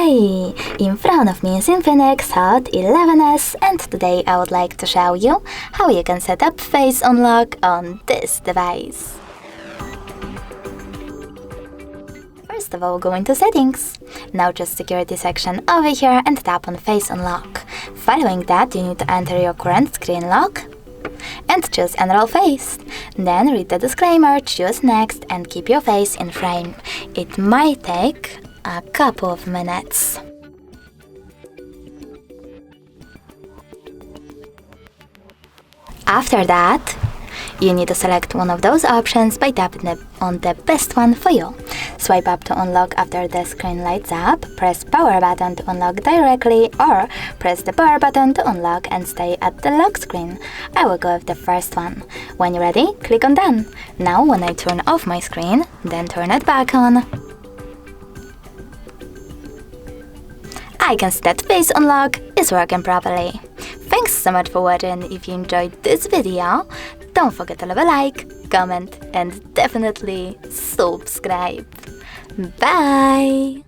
Hi! In front of me is INFINIX Hot 11s, and today I would like to show you how you can set up face unlock on this device. First of all, go into Settings. Now just Security section over here and tap on Face Unlock. Following that, you need to enter your current screen lock and choose Enroll Face. Then read the disclaimer, choose Next, and keep your face in frame. It might take a couple of minutes. After that, you need to select one of those options by tapping on the best one for you. Swipe up to unlock after the screen lights up, press power button to unlock directly, or press the power button to unlock and stay at the lock screen. I will go with the first one. When you're ready, click on Done. Now when I turn off my screen, then turn it back on, I can see that face unlock is working properly. Thanks so much for watching. If you enjoyed this video, don't forget to leave a like, comment, and definitely subscribe. Bye!